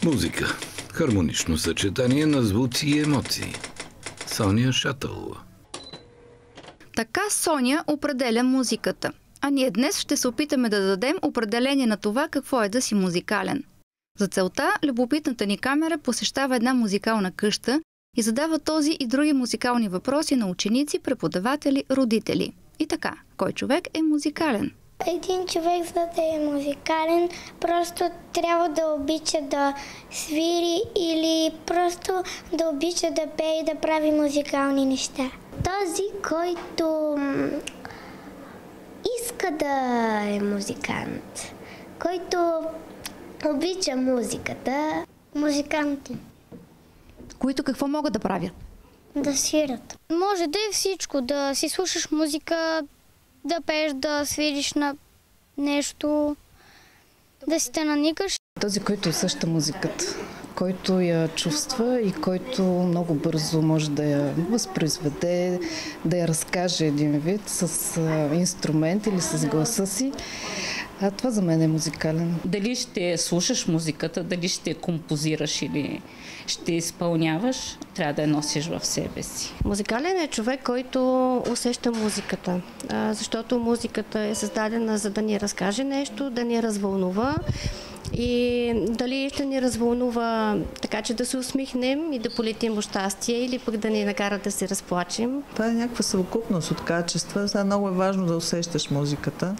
Музика. Хармонично съчетание на звуци и емоции. Соня Шатълова. Така Соня определя музиката. А ние днес ще се опитаме да дадем определение на това какво е да си музикален. За целта, любопитната ни камера посещава една музикална къща и задава този и други музикални въпроси на ученици, преподаватели, родители. И така, кой човек е музикален? Един човек, за да е музикален, просто трябва да обича да свири или просто да обича да пее и да прави музикални неща. Този, който иска да е музикант, който обича музиката, музиканти. Които какво могат да правят? Да свирят. Може да е всичко, да си слушаш музика, да пееш, да свириш на нещо, да си те наникаш. Този, който усеща музиката, който я чувства и който много бързо може да я възпроизведе, да я разкаже един вид с инструмент или с гласа си. А това за мен е музикален. Дали ще слушаш музиката, дали ще композираш или ще изпълняваш, трябва да я носиш в себе си. Музикален е човек, който усеща музиката, защото музиката е създадена за да ни разкаже нещо, да ни развълнува и дали ще ни развълнува така, че да се усмихнем и да полетим от щастие или пък да ни накара да се разплачем. Това е някаква съвкупност от качества. Сега много е важно да усещаш музиката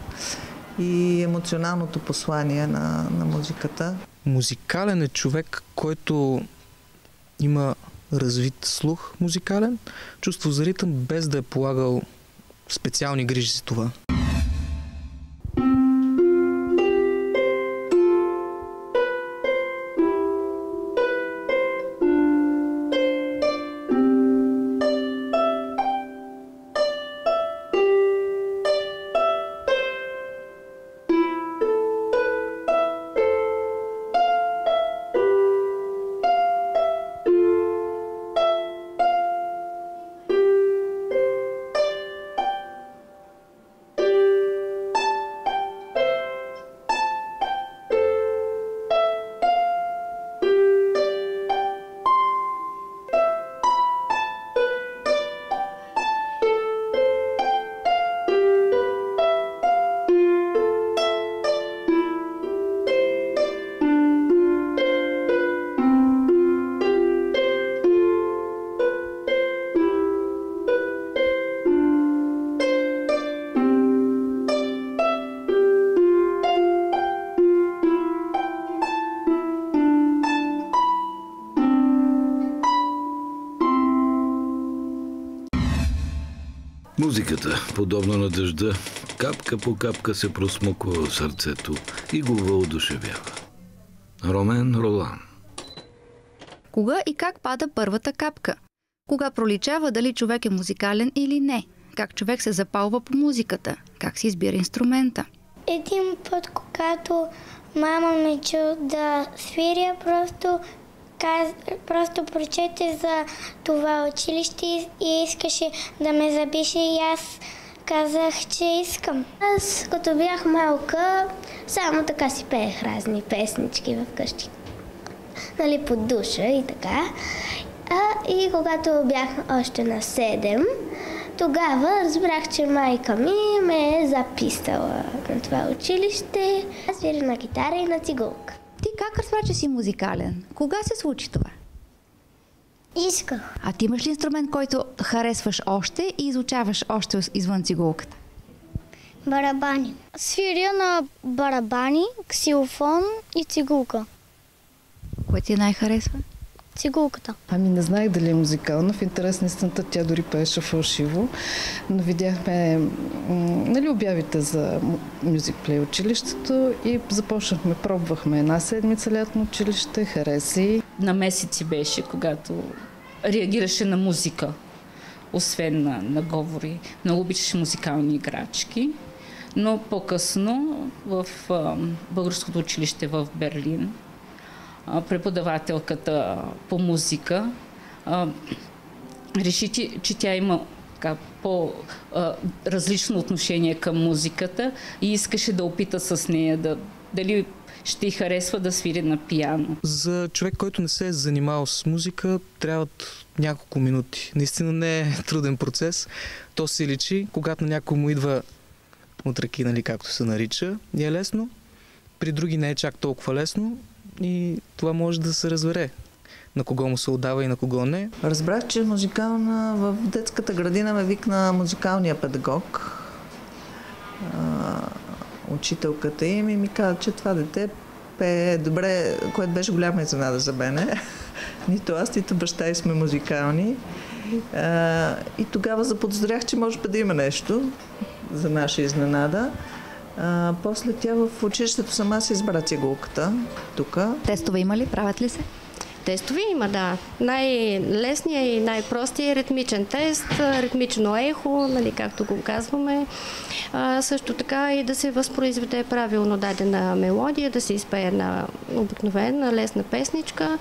и емоционалното послание на музиката. Музикален е човек, който има развит слух музикален, чувство за ритъм, без да е полагал специални грижи за това. Музиката, подобно на дъжда, капка по капка се просмуква в сърцето и го въодушевява. Ромен Ролан. Кога и как пада първата капка? Кога проличава дали човек е музикален или не? Как човек се запалва по музиката? Как се избира инструмента? Един път, когато мама ме чу да свиря, просто прочете за това училище и искаше да ме запише и аз казах, че искам. Аз като бях малка, само така си пеех разни песнички вкъщи. Нали, под душа и така. И когато бях още на 7, тогава разбрах, че майка ми ме е записала на това училище. Аз свиря на гитара и на цигулка. Ти как разбра, че си музикален? Кога се случи това? Исках. А ти имаш ли инструмент, който харесваш още и изучаваш още извън цигулката? Барабани. Свиря на барабани, ксилофон и цигулка. Кое ти най-харесва? Цигулката. Ами не знаех дали е музикална. В интерес на истината тя дори пееше фалшиво. Но видяхме обявите за Music Play училището и започнахме, пробвахме една седмица лятно училище, хареси. На месеци беше, когато реагираше на музика, освен на говори. Много обичаше музикални играчки, но по-късно в българското училище в Берлин преподавателката по музика реши, че тя има по-различно отношение към музиката и искаше да опита с нея дали ще й харесва да свири на пиано. За човек, който не се е занимавал с музика, трябват няколко минути. Наистина не е труден процес. То се личи, когато някой му идва от ръки, нали, както се нарича, и е лесно. При други не е чак толкова лесно и това може да се разбере на кого му се отдава и на кого не. Разбрах, че музикална в детската градина ме викна музикалния педагог. Учителката им и ми каза, че това дете пее добре, което беше голяма изненада за мене. Нито аз, нито баща и сме музикални. И тогава заподозрях, че може да има нещо за наша изненада. После тя в училището сама си избра цигулката тук. Тестове има ли? Правят ли се? Тестове има, да. Най-лесният и най-простият е ритмичен тест, ритмично ехо, нали, както го казваме. Също така и да се възпроизведе правилно дадена мелодия, да се изпее една обикновена лесна песничка.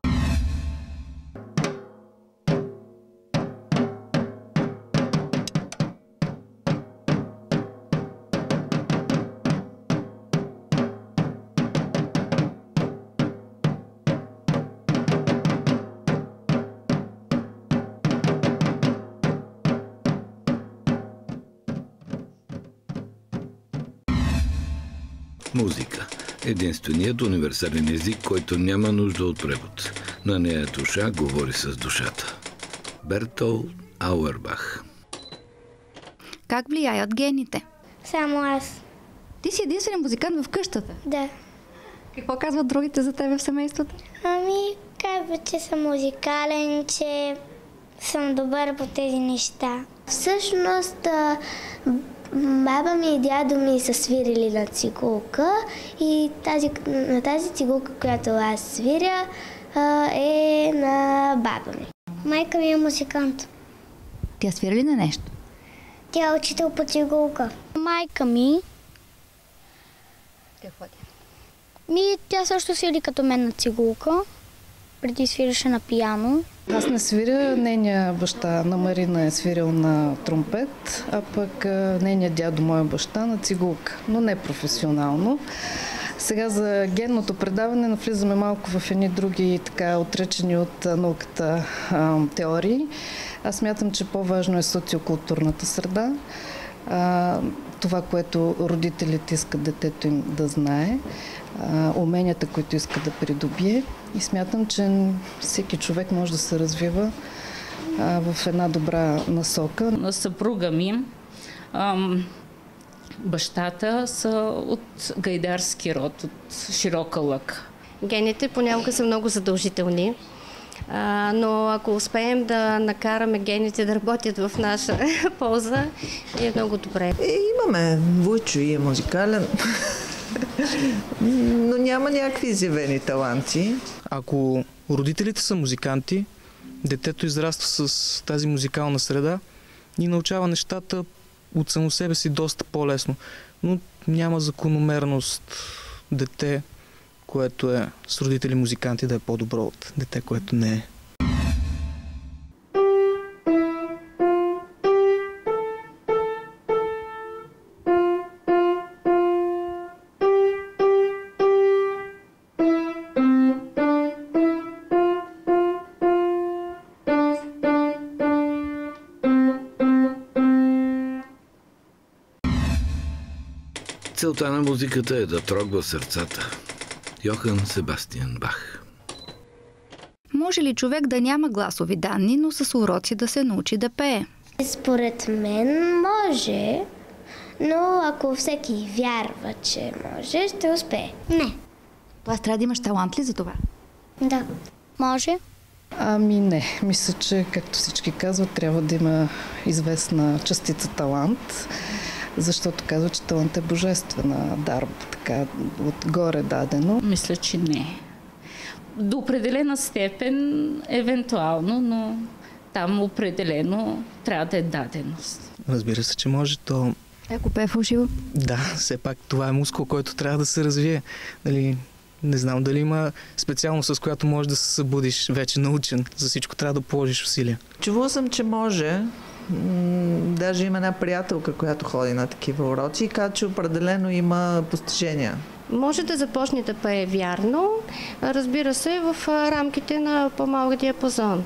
Музика. Единственият универсален език, който няма нужда от превод. На нея душа говори с душата. Бертолд Ауербах. Как влияят гените? Само аз. Ти си единствен музикант в къщата. Да. Какво казват другите за тебе в семейството? Казват, че съм музикален, че съм добър по тези неща. Всъщност, баба ми и дядо ми са свирили на цигулка и на тази цигулка, която аз свиря, е на баба ми. Майка ми е музикант. Тя свири ли на нещо? Тя е учител по цигулка. Майка ми, Какво тя? тя също свири като мен на цигулка. Преди свиреше на пиано. Аз не свиря, нейния баща на Марина е свирил на тромпет, а пък нейният дядо, моя баща, на цигулка, но не професионално. Сега за генното предаване навлизаме малко в едни други така отречени от науката теории. Аз смятам, че по-важно е социокултурната среда, това, което родителите искат детето им да знае, уменията, които искат да придобие. И смятам, че всеки човек може да се развива в една добра насока. На съпруга ми бащата са от гайдарски род, от Широка лъка. Гените понякога са много задължителни, но ако успеем да накараме гените да работят в наша полза, е много добре. Имаме. Войчо и е музикален, но няма някакви изявени таланти. Ако родителите са музиканти, детето израства с тази музикална среда и научава нещата от само себе си доста по-лесно. Но няма закономерност дете, което е с родители музиканти, да е по-добро от дете, което не е. Целта на музиката е да трогва сърцата. Йохан Себастиан Бах. Може ли човек да няма гласови данни, но с уроци да се научи да пее? Според мен може, но ако всеки вярва, че може, ще успее. Не. Тоест трябва да имаш талант ли за това? Да. Може. Ами не. Мисля, че, както всички казват, трябва да има известна частица талант, защото казва, че талант е божествена дарба, така отгоре дадено. Мисля, че не. До определена степен, евентуално, но там определено трябва да е даденост. Разбира се, че може то... Ако пее фалшиво? Да, все пак това е мускул, който трябва да се развие. Нали, не знам дали има специалност, с която можеш да се събудиш вече научен. За всичко трябва да положиш усилия. Чувала съм, че може. Даже има една приятелка, която ходи на такива уроци и каза, че определено има постижения Може да започне да пее вярно, разбира се, в рамките на по-малък диапазон.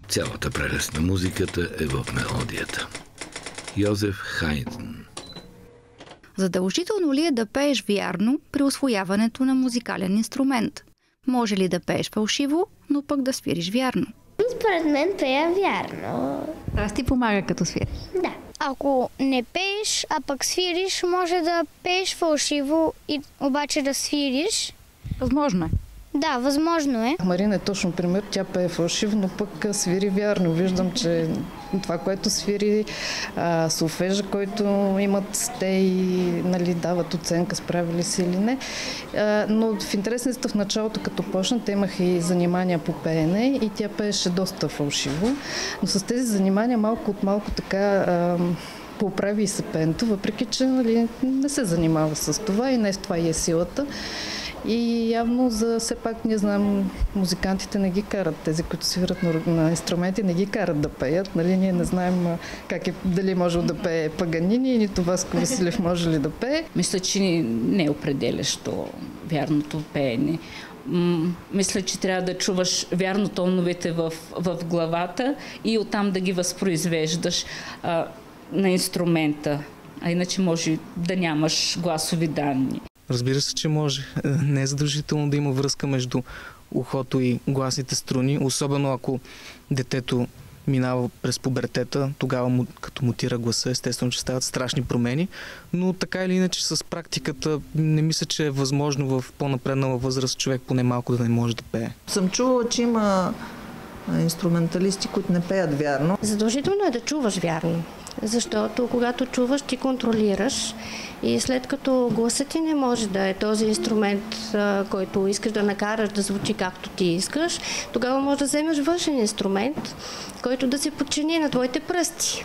Цялата прелест на музиката е в мелодията. Йозеф Хайдн. Задължително ли е да пееш вярно при усвояването на музикален инструмент? Може ли да пееш фалшиво, но пък да свириш вярно? Според мен пея вярно. Аз ти помага като свириш. Да. Ако не пееш, а пък свириш, може да пееш фалшиво и обаче да свириш. Възможно е. Да, възможно е. Марина е точно пример. Тя пее фалшиво, но пък свири вярно. Виждам, че това, което свири, солфежа, който имат те и нали, дават оценка, справили си или не. Но в интересността в началото, като почна, те имаха и занимания по пеене и тя пееше доста фалшиво. Но с тези занимания малко от малко така поправи и се пеенето, въпреки че нали, не се занимава с това и не с това и е силата. И явно за все пак ние знаем, музикантите не ги карат, тези, които свират на инструменти, не ги карат да пеят. Нали? Ние не знаем дали може да пее Паганини, нито Васко Василев може ли да пее. Мисля, че не е определящо вярното пеене. Мисля, че трябва да чуваш вярно тоновете в главата и оттам да ги възпроизвеждаш на инструмента. А иначе може да нямаш гласови данни. Разбира се, че може. Не е задължително да има връзка между ухото и гласните струни, особено ако детето минава през пубертета, тогава като мутира гласа, естествено, че стават страшни промени, но така или иначе с практиката не мисля, че е възможно в по-напреднала възраст човек поне малко да не може да пее. Съм чувала, че има инструменталисти, които не пеят вярно. Задължително е да чуваш вярно, защото когато чуваш, ти контролираш и след като гласът ти не може да е този инструмент, който искаш да накараш да звучи както ти искаш, тогава можеш да вземеш външен инструмент, който да се подчини на твоите пръсти.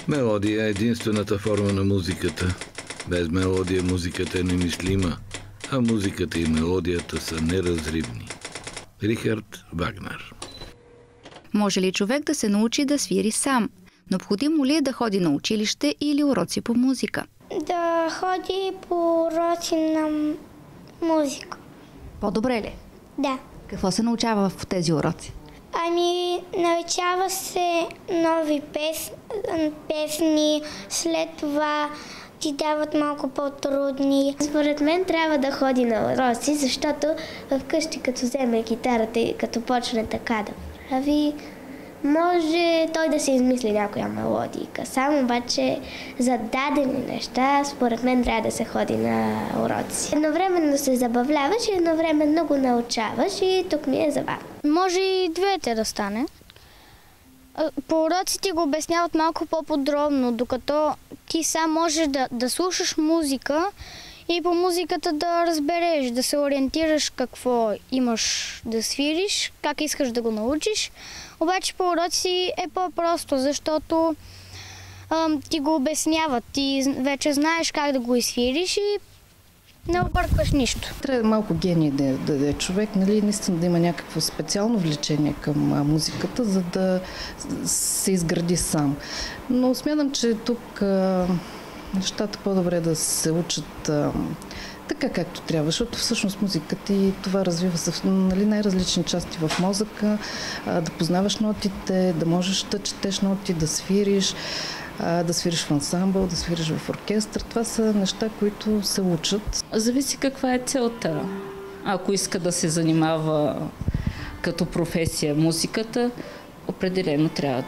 Мелодия е единствената форма на музиката. Без мелодия музиката е немислима, а музиката и мелодията са неразривни. Рихард Вагнер. Може ли човек да се научи да свири сам? Необходимо ли е да ходи на училище или уроци по музика? Да ходи по уроци на музика. По-добре ли? Да. Какво се научава в тези уроци? Ами, научава се нови песни, след това ти дават малко по-трудни. Според мен трябва да ходи на уроци, защото вкъщи като вземе гитарата и като почне така да прави, може той да се измисли някоя мелодийка. Само обаче за дадени неща, според мен трябва да се ходи на уроци. Едновременно се забавляваш и едновременно го научаваш и тук ми е забавно. Може и двете да стане. По уроците го обясняват малко по-подробно, докато ти сам можеш да слушаш музика и по музиката да разбереш, да се ориентираш какво имаш да свириш, как искаш да го научиш. Обаче по уроци е по-просто, защото ти го обясняват. Ти вече знаеш как да го изсвириш и Не объркваш нищо. Трябва малко гений да е човек, нали, наистина да има някакво специално влечение към музиката, за да се изгради сам. Но смятам, че тук нещата по-добре да се учат така както трябва, защото всъщност музиката и това развива се, нали, най-различни части в мозъка, да познаваш нотите, да можеш да четеш ноти, да свириш в ансамбъл, да свириш в оркестър. Това са неща, които се учат. Зависи каква е целта. Ако иска да се занимава като професия музиката, определено трябва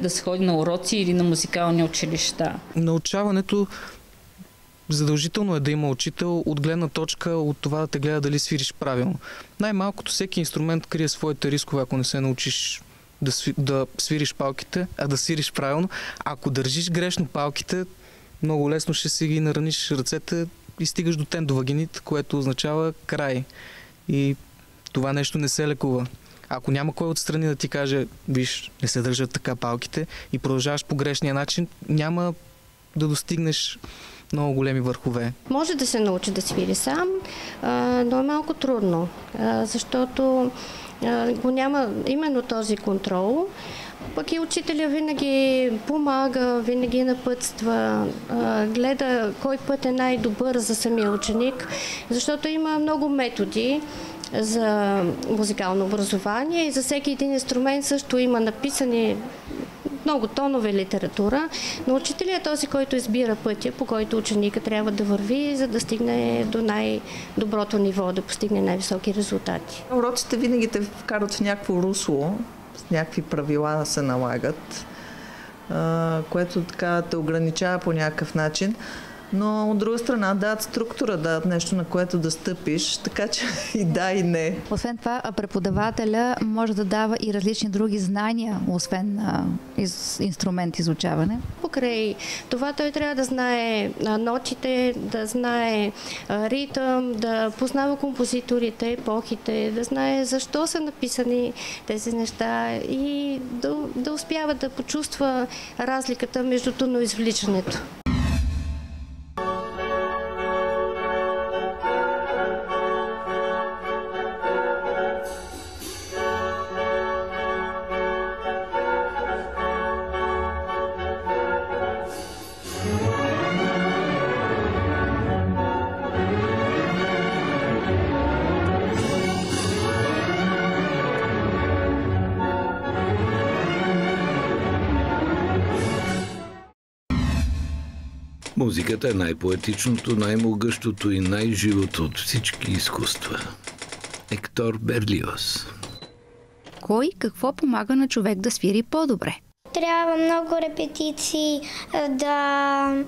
да се ходи на уроци или на музикални училища. Научаването задължително е да има учител от гледна точка от това да те гледа дали свириш правилно. Най-малкото всеки инструмент крие своите рискове, ако не се научиш да свириш палките, а да свириш правилно. Ако държиш грешно палките, много лесно ще си ги нараниш ръцете и стигаш до тендовагинит, което означава край. И това нещо не се лекува. Ако няма кой отстрани да ти каже, виж, не се държат така палките и продължаваш по грешния начин, няма да достигнеш много големи върхове. Може да се научи да свири сам, но е малко трудно, защото го няма именно този контрол. Пък и учителя винаги помага, винаги напътства, гледа кой път е най-добър за самия ученик, защото има много методи за музикално образование и за всеки един инструмент също има написани много тонове литература, но учителят е този, който избира пътя, по който ученика трябва да върви, за да стигне до най-доброто ниво, да постигне най-високи резултати. Уроците винаги те вкарат в някакво русло, с някакви правила се налагат, което така те ограничава по някакъв начин. Но от друга страна дадат структура, дадат нещо, на което да стъпиш, така че и да, и не. Освен това, преподавателя може да дава и различни други знания, освен инструмент изучаване. Покрай това той трябва да знае нотите, да знае ритъм, да познава композиторите, епохите, да знае защо са написани тези неща и да успява да почувства разликата между тоноизвличането. Музиката е най-поетичното, най-могъщото и най-живото от всички изкуства. Ектор Берлиоз. Кой какво помага на човек да свири по-добре? Трябва много репетиции да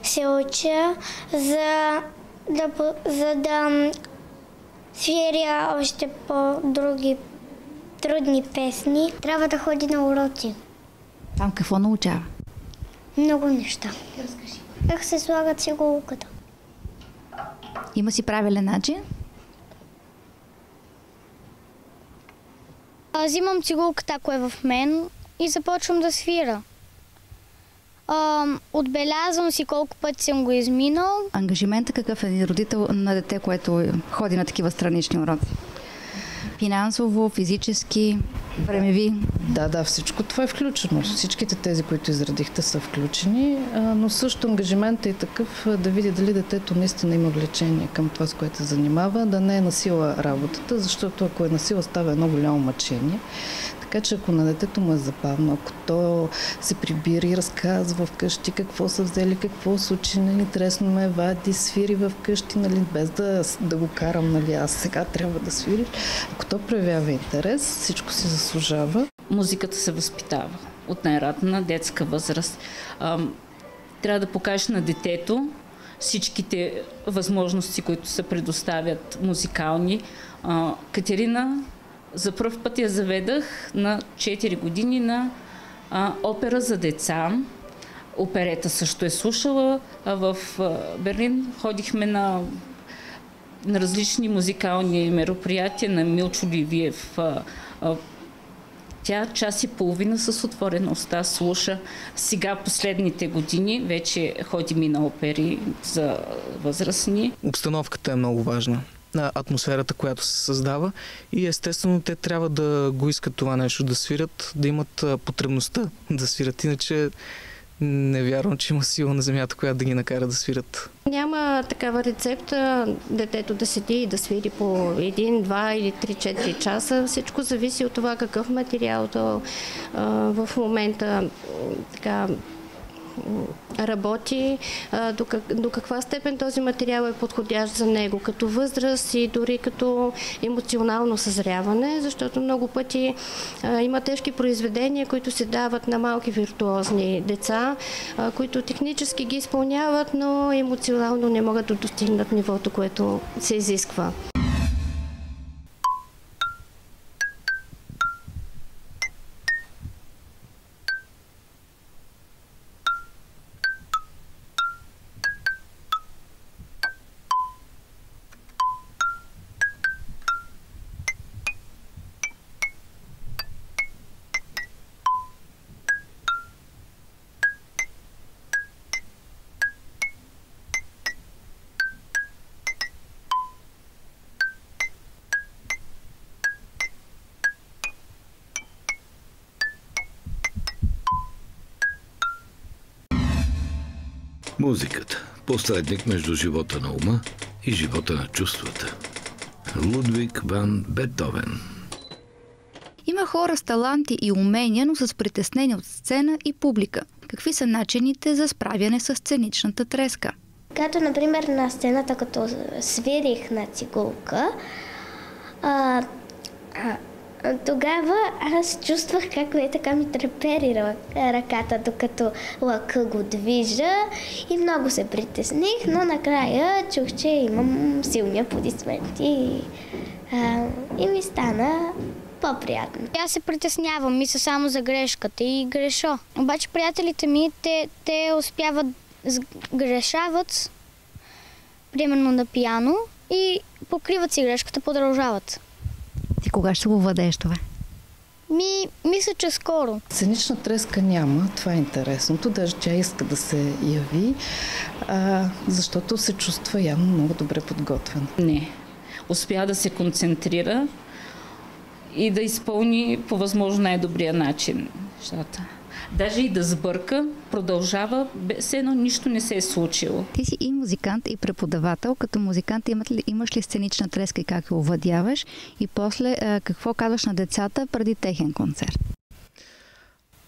се уча, за да свиря още по-други трудни песни. Трябва да ходи на уроци. Там какво научава? Много неща. Разкажи. Как се слага цигулката? Има си правилен начин? Взимам цигулката, ако е в мен и започвам да свира. Отбелязвам си колко пъти съм го изминал. Ангажимента какъв е родител на дете, което ходи на такива странични уроци? Финансово, физически, времеви? Да, всичко това е включено. Всичките тези, които изредихте, са включени, но също ангажиментът е такъв да види дали детето наистина има влечение към това, с което се занимава, да не е насила работата, защото ако е насила, става едно голямо мъчение. Така че ако на детето му е забавно, ако то се прибира и разказва вкъщи какво са взели, какво са учили, интересно ме вади, свири вкъщи, нали, без да го карам, нали, аз сега трябва да свириш. Ако то проявява интерес, всичко си заслужава. Музиката се възпитава от най-ранна детска възраст. Трябва да покажеш на детето всичките възможности, които се предоставят музикални. Катерина за пръв път я заведах на 4 години на опера за деца. Оперета също е слушала. В Берлин ходихме на различни музикални мероприятия на Милчо Ливиев Тя час и половина с отворена уста слуша. Сега последните години вече ходим и на опери за възрастни. Обстановката е много важна. Атмосферата, която се създава, и естествено те трябва да го искат това нещо да свирят, да имат потребността да свирят. Иначе не вярвам, че има сила на земята, която да ги накара да свирят. Няма такава рецепта детето да седи и да свири по 1, 2 или 3-4 часа. Всичко зависи от това какъв материал в момента така работи, до каква степен този материал е подходящ за него, като възраст и дори като емоционално съзряване, защото много пъти има тежки произведения, които се дават на малки виртуозни деца, които технически ги изпълняват, но емоционално не могат да достигнат нивото, което се изисква. Музиката – посредник между живота на ума и живота на чувствата. Лудвиг ван Бетовен. Има хора с таланти и умения, но с притеснение от сцена и публика. Какви са начините за справяне с сценичната треска? Като, например, на сцената, като свирих на цигулка, тогава аз чувствах как така ми трепери ръката, докато лъка го движа и много се притесних, но накрая чух, че имам силни аплодисменти и ми стана по-приятно. Аз се притеснявам, мисля само за грешката и греша. Обаче приятелите ми, те успяват грешават, примерно на пиано, и покриват си грешката, продължават. Ти кога ще го владееш това? Мисля, че скоро. Сценична треска няма, това е интересното, даже тя иска да се яви, защото се чувства явно много добре подготвена. Не. Успя да се концентрира и да изпълни по възможно най-добрия начин нещата. Даже и да сбърка, продължава, все едно нищо не се е случило. Ти си и музикант, и преподавател. Като музикант имаш ли сценична треска и как я овладяваш? И после какво казваш на децата преди техен концерт?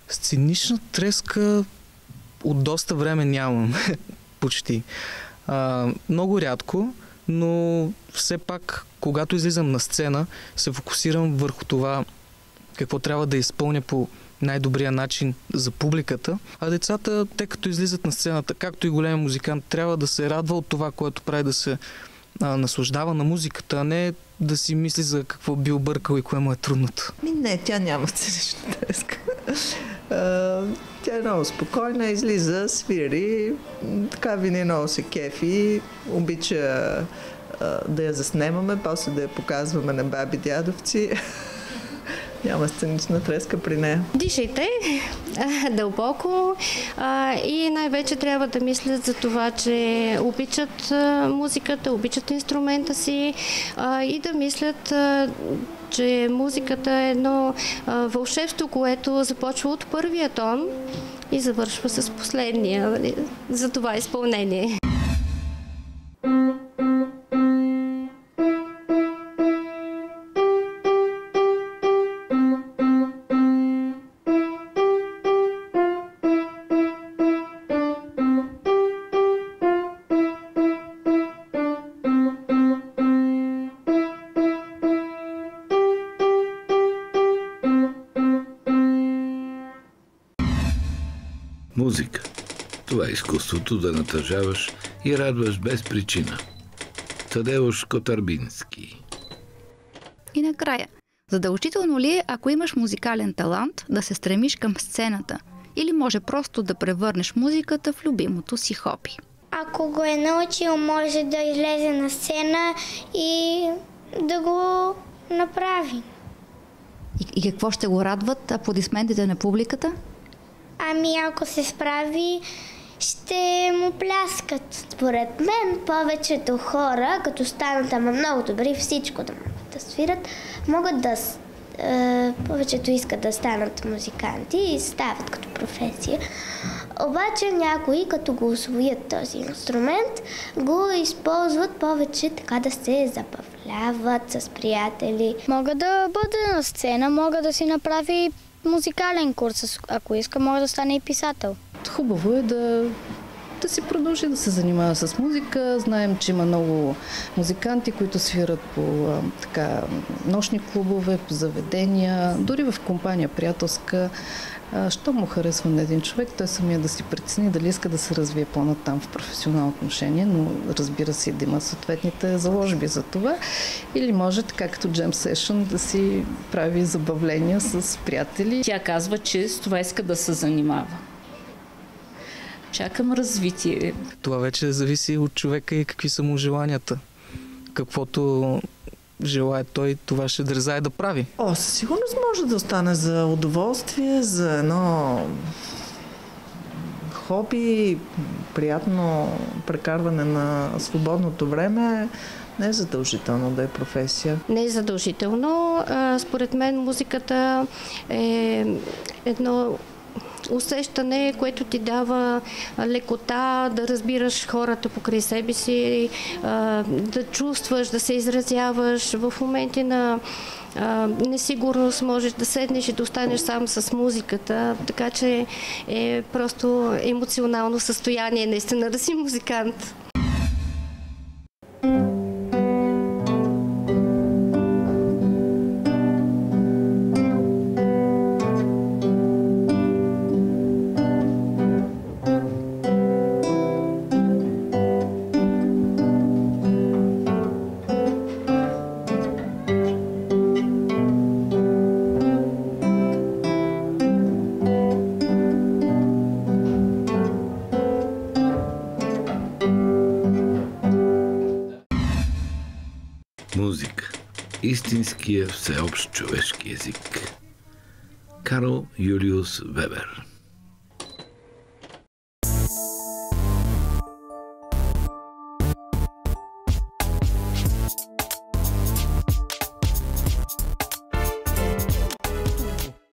Сценична треска от доста време нямам. Почти. Много рядко, но все пак, когато излизам на сцена, се фокусирам върху това какво трябва да изпълня по най-добрия начин за публиката, а децата, те като излизат на сцената, както и голям музикант, трябва да се радва от това, което прави, да се наслаждава на музиката, а не да си мисли за какво би объркал и кое му е трудното. Не, тя няма сценична треска. Тя е много спокойна, излиза, свири, така винаги много се кефи, обича да я заснемаме, после да я показваме на баби, дядовци. Няма сценична треска при нея. Дишайте дълбоко и най-вече трябва да мислят за това, че обичат музиката, обичат инструмента си и да мислят, че музиката е едно вълшебство, което започва от първия тон и завършва с последния, за това изпълнение. Музика. Това е изкуството да натъжаваш и радваш без причина. Тадеуш Котарбински. И накрая, задължително ли е, ако имаш музикален талант, да се стремиш към сцената? Или може просто да превърнеш музиката в любимото си хоби? Ако го е научил, може да излезе на сцена и да го направи. И какво ще го радват аплодисментите на публиката? Ами ако се справи, ще му пляскат. Според мен повечето хора, като станат много добри, всичко да могат да свират, могат да... повечето искат да станат музиканти и стават като професия. Обаче някои, като го усвоят този инструмент, го използват повече така да се забавляват с приятели. Мога да бъде на сцена, мога да си направи музикален курс, ако иска, може да стане и писател. Хубаво е да си продължи да се занимава с музика. Знаем, че има много музиканти, които свират по нощни клубове, по заведения, дори в компания приятелска. Що му харесва на един човек, той самия да си прецени дали иска да се развие по-натам в професионално отношение, но разбира се да има съответните заложби за това. Или може, така като Jam Session, да си прави забавления с приятели. Тя казва, че с това иска да се занимава. Чакам развитие. Това вече зависи от човека и какви са му желанията. Каквото желая той, това ще дързае да прави. Със сигурност може да стане за удоволствие, за едно хоби, приятно прекарване на свободното време. Не е задължително да е професия. Не е задължително. Според мен музиката е едно усещане, което ти дава лекота, да разбираш хората покрай себе си, да чувстваш, да се изразяваш. В моменти на несигурност можеш да седнеш и да останеш сам с музиката, така че е просто емоционално състояние наистина да си музикант. Музика. Истинския всеобщ човешки език. Карл Юлиус Вебер.